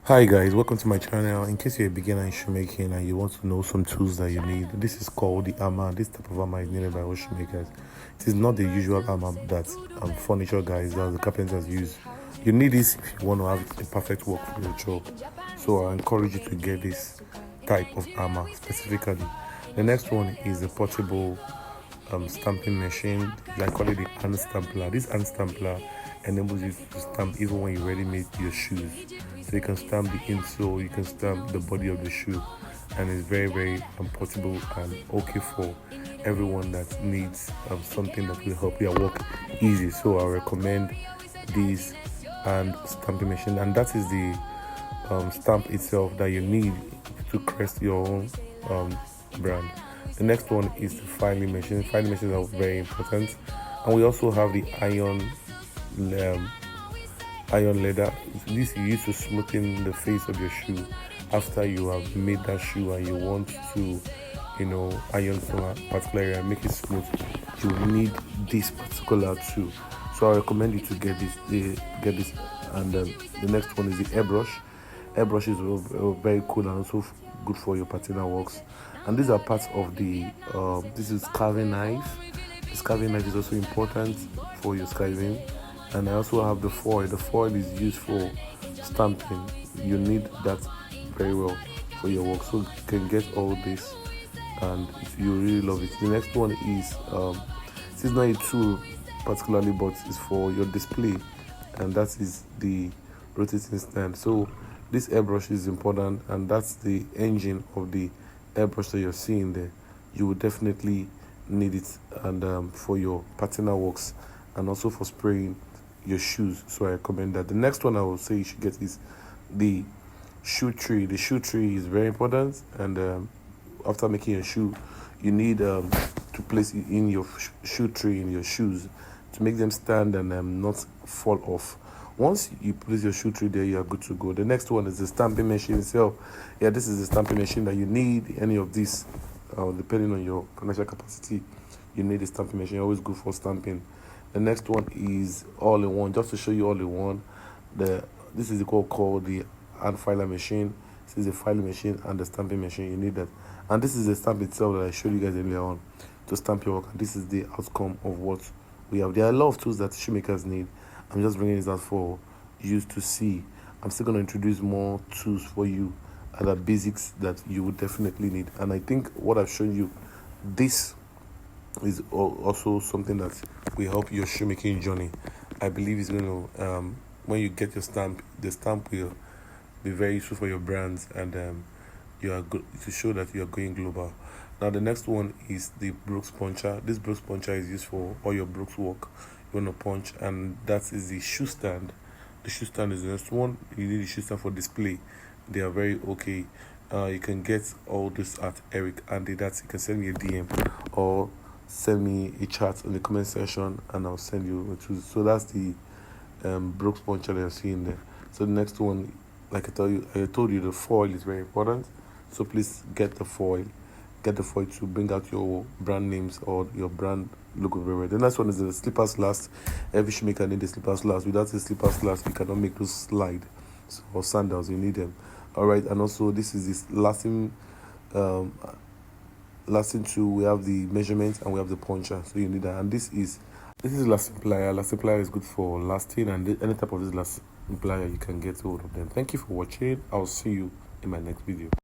Hi guys, welcome to my channel. In case you're a beginner in shoemaking and you want to know some tools that you need, this is called the hammer. This type of hammer is needed by all shoemakers. It is not the usual hammer that furniture guys or the carpenters use. You need this if you want to have a perfect work for your job. So I encourage you to get this type of hammer specifically. The next one is a portable stamping machine. I call it the hand stampler. This hand stampler enables you to stamp even when you already made your shoes. So you can stamp the insole, you can stamp the body of the shoe, and it's very portable and okay for everyone that needs something that will help their work easy. So I recommend this hand stamping machine, and that is the stamp itself that you need to crest your own brand. The next one is the filing machine. Filing machines are very important, and we also have the iron leather. This you use to smoothen the face of your shoe after you have made that shoe and you want to iron some particular area, make it smooth. You need this particular tool, so I recommend you to get this. And the next one is the airbrush. Airbrush is very cool and also good for your patina works. And these are parts of the this is carving knife. This carving knife is also important for your skiving. And I also have the foil. The foil is used for stamping. You need that very well for your work, so you can get all this and you really love it. The next one is this is not a tool particularly, but it's for your display, and that is the rotating stand. So this airbrush is important, and that's the engine of the airbrush that you're seeing there. You will definitely need it, and for your patina works and also for spraying your shoes. So I recommend that. The next one I will say you should get is the shoe tree. The shoe tree is very important, and after making your shoe, you need to place it in your shoe tree in your shoes to make them stand and not fall off. Once you place your shoe tree there, you are good to go. The next one is the stamping machine itself. Yeah, this is the stamping machine that you need. Any of this, depending on your financial capacity, you need a stamping machine. Always good for stamping. The next one is all-in-one. Just to show you all-in-one, this is called the hand filer machine. This is the filing machine and the stamping machine. You need that, and this is the stamp itself that I showed you guys earlier on to stamp your work. And this is the outcome of what we have. There are a lot of tools that shoemakers need. I'm just bringing this out for you to see. I'm still going to introduce more tools for you, other basics that you would definitely need. And I think what I've shown you, this is also something that will help your shoemaking journey. I believe it's going to, when you get your stamp, the stamp will be very useful for your brands, and you are good to show that you are going global. Now the next one is the Brooks puncher. This Brooks puncher is used for all your Brooks work you want to punch, and that is the shoe stand. The shoe stand is the next one. You need the shoe stand for display. They are very okay. You can get all this at Eric Andy. That you can send me a DM or send me a chat in the comment section, and I'll send you a tool. So that's the Brooks puncher that you're seeing there. So the next one, like I told you, the foil is very important. So please get the foil. Get the foil to bring out your brand names or your brand logo very well. The next one is the slippers last. Every shoemaker needs the slippers last. Without the slippers last, you cannot make those slide or sandals. You need them. All right, and also this is this lasting tool. We have the measurement and we have the puncher, so you need that. And this is lasting plier. Lasting plier is good for lasting, and any type of this lasting plier you can get hold of them. Thank you for watching. I'll see you in my next video.